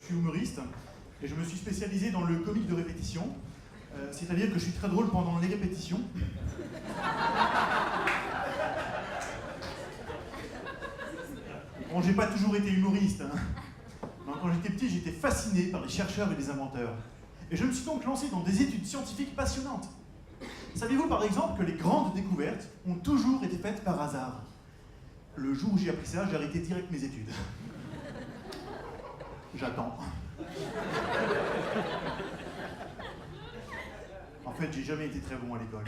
Je suis humoriste et je me suis spécialisé dans le comique de répétition, c'est-à-dire que je suis très drôle pendant les répétitions. Bon, j'ai pas toujours été humoriste, hein. Quand j'étais petit, j'étais fasciné par les chercheurs et les inventeurs. Et je me suis donc lancé dans des études scientifiques passionnantes. Saviez-vous par exemple que les grandes découvertes ont toujours été faites par hasard? Le jour où j'ai appris ça, j'ai arrêté direct mes études. J'attends. En fait, j'ai jamais été très bon à l'école.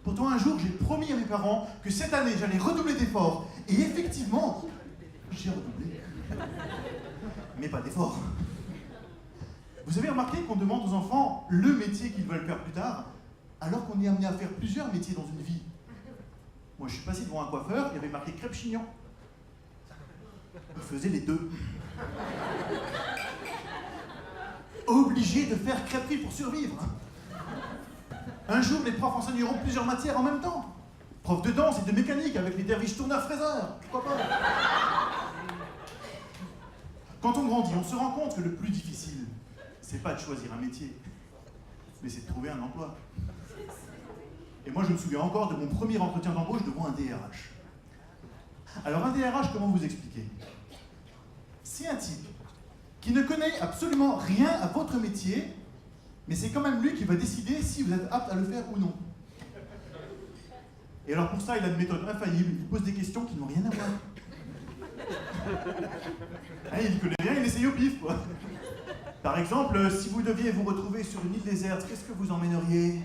Pourtant, un jour, j'ai promis à mes parents que cette année, j'allais redoubler d'efforts. Et effectivement, j'ai redoublé. Mais pas d'efforts. Vous avez remarqué qu'on demande aux enfants le métier qu'ils veulent faire plus tard, alors qu'on est amené à faire plusieurs métiers dans une vie. Moi, je suis passé devant un coiffeur, il y avait marqué crêpe chignon. Il faisait les deux. Obligé de faire crêperie pour survivre. Un jour, les profs enseigneront plusieurs matières en même temps. Prof de danse et de mécanique avec les derviches tourneurs-fraiseurs. Pourquoi pas? Quand on grandit, on se rend compte que le plus difficile, c'est pas de choisir un métier, mais c'est de trouver un emploi. Et moi, je me souviens encore de mon premier entretien d'embauche devant un DRH. Alors, un DRH, comment vous expliquer? C'est un type qui ne connaît absolument rien à votre métier, mais c'est quand même lui qui va décider si vous êtes apte à le faire ou non. Et alors pour ça, il a une méthode infaillible, il pose des questions qui n'ont rien à voir. Il ne connaît rien, il essaye au pif, quoi. Par exemple, si vous deviez vous retrouver sur une île déserte, qu'est-ce que vous emmèneriez?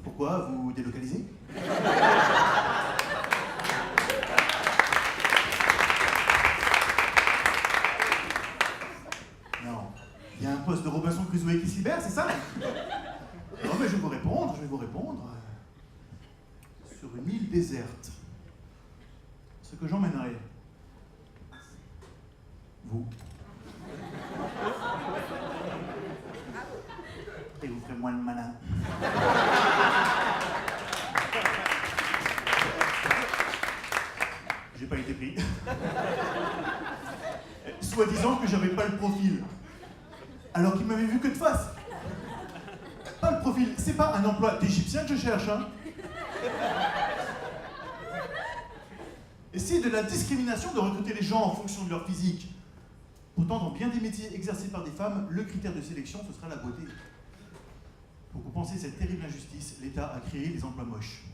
Pourquoi? Vous délocalisez? Non. Il y a un poste de Robinson Crusoe qui se libère, c'est ça? Non, mais je vais vous répondre. Sur une île déserte, ce que j'emmènerais, vous. Et vous ferez moins le malin. J'ai pas été pris. Soi-disant que j'avais pas le profil. Alors qu'il m'avait vu que de face. Pas le profil, c'est pas un emploi d'Égyptien que je cherche, hein. Et c'est de la discrimination de recruter les gens en fonction de leur physique. Pourtant, dans bien des métiers exercés par des femmes, le critère de sélection, ce sera la beauté. Pour compenser cette terrible injustice, l'État a créé des emplois moches.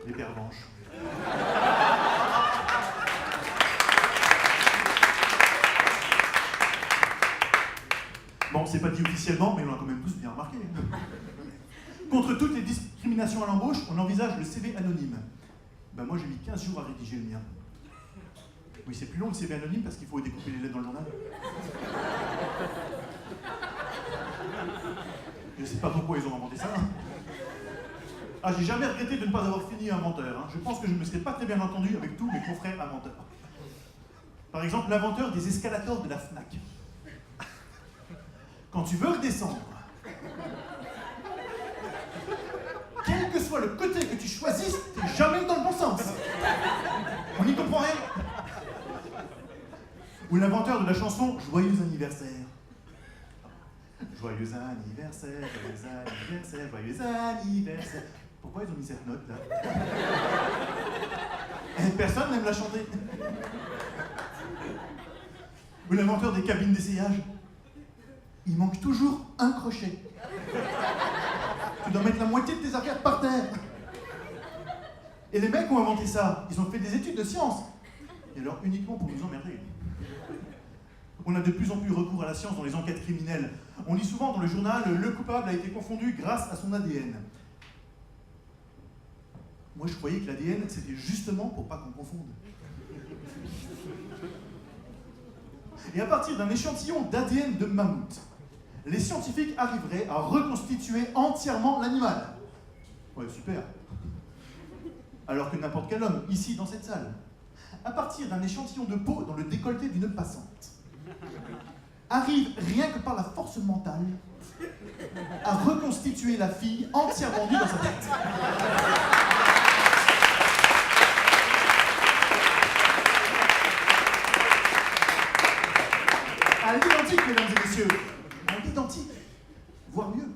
Les pervenches. Bon, c'est pas dit officiellement, mais on l'a quand même tous bien remarqué. Contre toutes les discriminations à l'embauche, on envisage le CV anonyme. Ben moi, j'ai mis 15 jours à rédiger le mien. Oui, c'est plus long le CV anonyme parce qu'il faut découper les lettres dans le journal. Je sais pas pourquoi ils ont inventé ça. Ah, j'ai jamais regretté de ne pas avoir fini inventeur. Hein. Je pense que je me serais pas très bien entendu avec tous mes confrères inventeurs. Par exemple, l'inventeur des escalators de la Fnac. Quand tu veux redescendre, quel que soit le côté que tu choisisses, t'es jamais dans le bon sens. On n'y comprend rien. Ou l'inventeur de la chanson Joyeux anniversaire. Joyeux anniversaire, joyeux anniversaire, joyeux anniversaire. Pourquoi ils ont mis cette note là? Personne n'aime la chanter. Ou l'inventeur des cabines d'essayage. Il manque toujours un crochet. Tu dois mettre la moitié de tes affaires par terre. Et les mecs ont inventé ça. Ils ont fait des études de sciences. Et alors uniquement pour nous emmerder. On a de plus en plus recours à la science dans les enquêtes criminelles. On lit souvent dans le journal « Le coupable a été confondu grâce à son ADN ». Moi, je croyais que l'ADN, c'était justement pour pas qu'on confonde. Et à partir d'un échantillon d'ADN de mammouth, les scientifiques arriveraient à reconstituer entièrement l'animal. Ouais, super. Alors que n'importe quel homme, ici, dans cette salle, à partir d'un échantillon de peau dans le décolleté d'une passante, arrive, rien que par la force mentale, à reconstituer la fille entièrement nue dans sa tête. identique, mesdames et messieurs. À l'identique, voire mieux.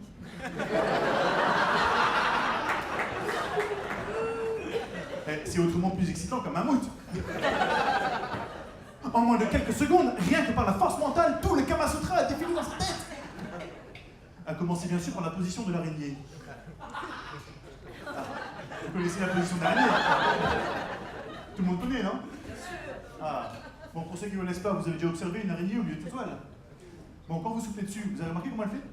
C'est autrement plus excitant qu'un mammouth. En moins de quelques secondes, rien que par la force mentale, tout le Kama Sutra a défilé dans sa tête. A commencer bien sûr par la position de l'araignée. Vous connaissez la position de l'araignée? Tout le monde connaît, non? Ah. Bon, pour ceux qui ne connaissent pas, vous avez déjà observé une araignée au milieu de toute toile. Bon, quand vous soufflez dessus, vous avez remarqué comment elle fait?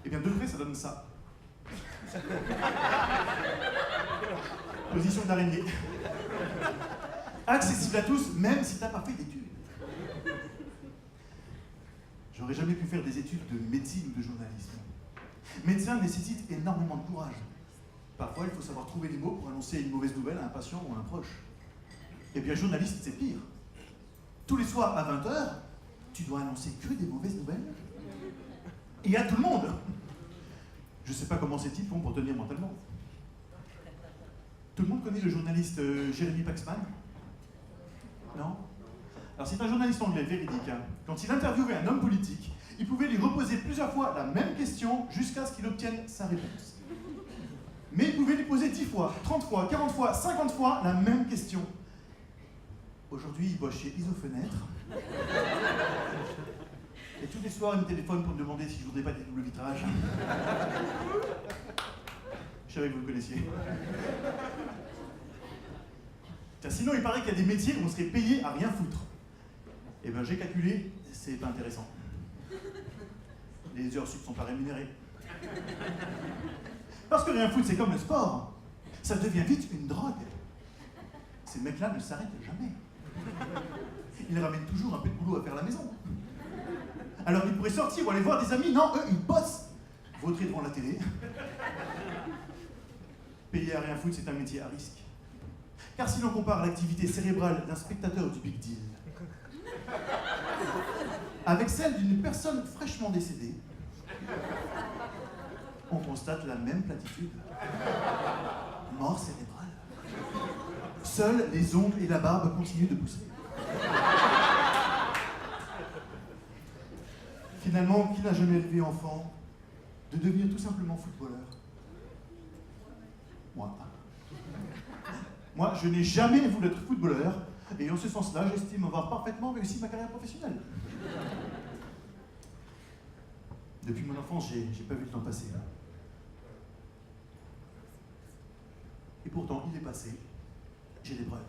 Eh bien, de près, ça donne ça. Position d'araignée. Accessible à tous, même si t'as pas fait d'études. J'aurais jamais pu faire des études de médecine ou de journalisme. Médecin nécessite énormément de courage. Parfois, il faut savoir trouver les mots pour annoncer une mauvaise nouvelle à un patient ou à un proche. Et bien, journaliste, c'est pire. Tous les soirs à 20h, tu dois annoncer que des mauvaises nouvelles. Et à tout le monde. Je sais pas comment ces types font pour tenir mentalement. Tout le monde connaît le journaliste Jeremy Paxman? Non? Alors c'est un journaliste anglais véridique. Hein. Quand il interviewait un homme politique, il pouvait lui reposer plusieurs fois la même question jusqu'à ce qu'il obtienne sa réponse. Mais il pouvait lui poser 10 fois, 30 fois, 40 fois, 50 fois la même question. Aujourd'hui, il bosse chez Isofenêtre. Et tous les soirs, il me téléphone pour me demander si je voudrais pas des doubles vitrages. Je savais que vous le connaissiez. Sinon, il paraît qu'il y a des métiers où on serait payé à rien foutre. Eh bien, j'ai calculé, c'est pas intéressant. Les heures sup sont pas rémunérées. Parce que rien foutre, c'est comme le sport. Ça devient vite une drogue. Ces mecs-là ne s'arrêtent jamais. Ils ramènent toujours un peu de boulot à faire à la maison. Alors ils pourraient sortir ou aller voir des amis. Non, eux, ils bossent. Vautrer devant la télé. Payer à rien foutre, c'est un métier à risque. Car si l'on compare l'activité cérébrale d'un spectateur du Big Deal avec celle d'une personne fraîchement décédée, on constate la même platitude. Mort cérébrale. Seuls les ongles et la barbe continuent de pousser. Finalement, qui n'a jamais élevé enfant de devenir tout simplement footballeur? Moi, je n'ai jamais voulu être footballeur, et en ce sens-là, j'estime avoir parfaitement réussi ma carrière professionnelle. Depuis mon enfance, j'ai pas vu le temps passer. Et pourtant, il est passé. J'ai des preuves.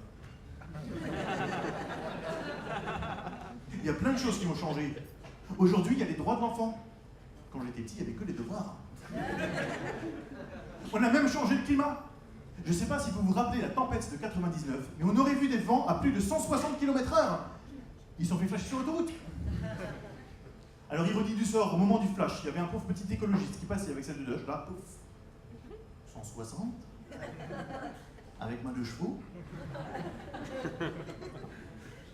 Il y a plein de choses qui ont changé. Aujourd'hui, il y a les droits de l'enfant. Quand j'étais petit, il n'y avait que les devoirs. On a même changé de climat. Je ne sais pas si vous vous rappelez la tempête de 99, mais on aurait vu des vents à plus de 160 km/h. Ils sont fait flasher sur l'autoroute. Alors, ironie du sort, au moment du flash, il y avait un pauvre petit écologiste qui passait avec sa douche, là, pouf. 160 avec ma 2 chevaux.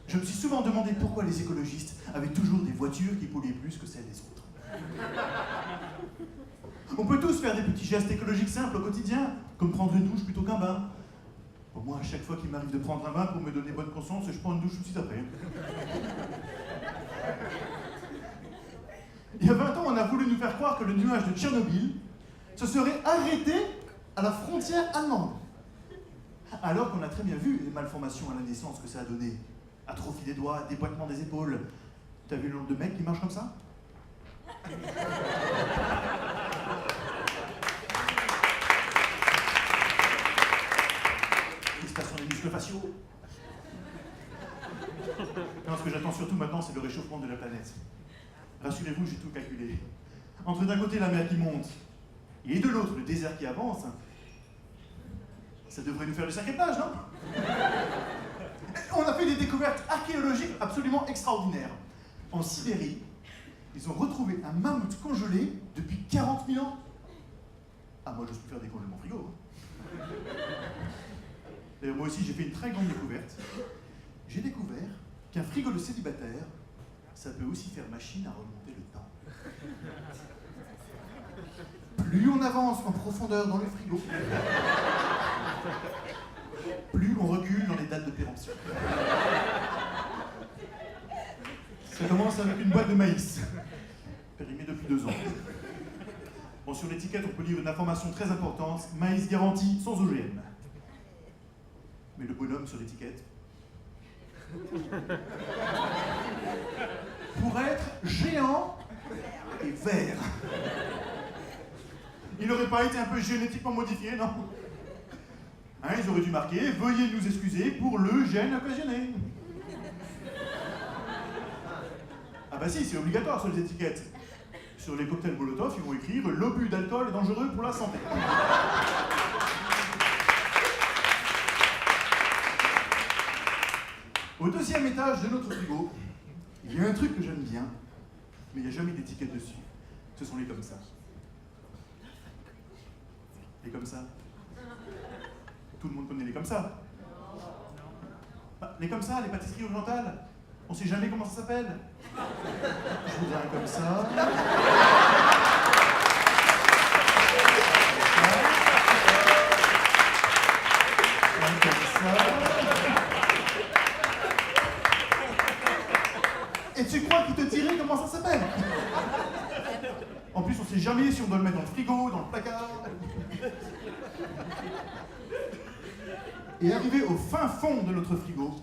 Je me suis souvent demandé pourquoi les écologistes avaient toujours des voitures qui polluaient plus que celles des autres. On peut tous faire des petits gestes écologiques simples au quotidien, comme prendre une douche plutôt qu'un bain. Au moins, à chaque fois qu'il m'arrive de prendre un bain pour me donner bonne conscience, je prends une douche tout de suite après. Il y a 20 ans, on a voulu nous faire croire que le nuage de Tchernobyl se serait arrêté à la frontière allemande. Alors qu'on a très bien vu les malformations à la naissance que ça a donné. Atrophie des doigts, déboîtement des épaules. T'as vu le nombre de mecs qui marchent comme ça? Crispation des muscles faciaux. Non, ce que j'attends surtout maintenant, c'est le réchauffement de la planète. Rassurez-vous, j'ai tout calculé. Entre d'un côté la mer qui monte, et de l'autre le désert qui avance, ça devrait nous faire du sacré plage, non? On a fait des découvertes archéologiques absolument extraordinaires. En Sibérie, ils ont retrouvé un mammouth congelé depuis 40 000 ans. Ah, moi, j'ose plus faire des congelements frigo. D'ailleurs, moi aussi, j'ai fait une très grande découverte. J'ai découvert qu'un frigo de célibataire, ça peut aussi faire machine à remonter le temps. Plus on avance en profondeur dans le frigo, plus on recule dans les dates de péremption. Ça commence avec une boîte de maïs, périmée depuis 2 ans. Bon, sur l'étiquette, on peut lire une information très importante, maïs garanti sans OGM. Mais le bonhomme sur l'étiquette, pour être géant et vert. Il n'aurait pas été un peu génétiquement modifié, non? Hein, ils auraient dû marquer « Veuillez nous excuser pour le gène occasionné ». Ah bah si, c'est obligatoire sur les étiquettes. Sur les cocktails Molotov, ils vont écrire « L'obus d'alcool est dangereux pour la santé ». Au 2e étage de notre frigo, il y a un truc que j'aime bien, mais il n'y a jamais d'étiquette dessus. Ce sont les comme ça. Les comme ça. Tout le monde connaît les comme ça. Bah, les comme ça, les pâtisseries orientales. On ne sait jamais comment ça s'appelle. Je voudrais un comme ça. Un comme ça. Et tu crois qu'il te dirait comment ça s'appelle? En plus, on sait jamais si on doit le mettre dans le frigo, dans le placard. Et arrivé au fin fond de notre frigo,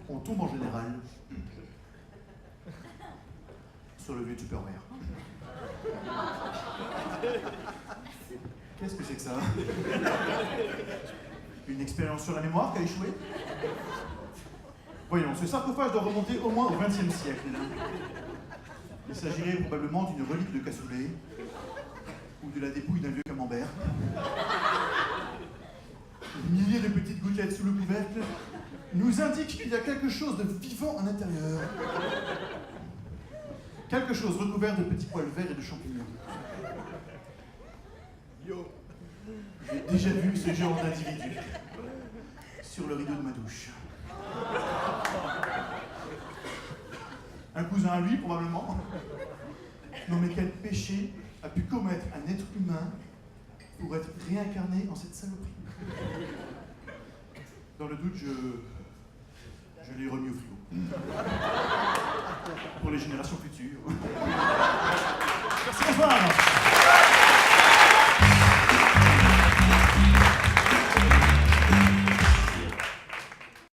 on tombe en général sur le vieux Tupperware. Qu'est-ce que c'est que ça? Une expérience sur la mémoire qui a échoué? Voyons, ce sarcophage doit remonter au moins au XXe siècle. Il s'agirait probablement d'une relique de cassoulet ou de la dépouille d'un vieux camembert. Des milliers de petites gouttelettes sous le couvercle nous indiquent qu'il y a quelque chose de vivant à l'intérieur. Quelque chose recouvert de petits poils verts et de champignons. J'ai déjà vu ce genre d'individu sur le rideau de ma douche. Un cousin à lui, probablement. Non mais quel péché a pu commettre un être humain pour être réincarné en cette saloperie? Dans le doute, je l'ai remis au frigo. Pour les générations futures. Merci, bonsoir.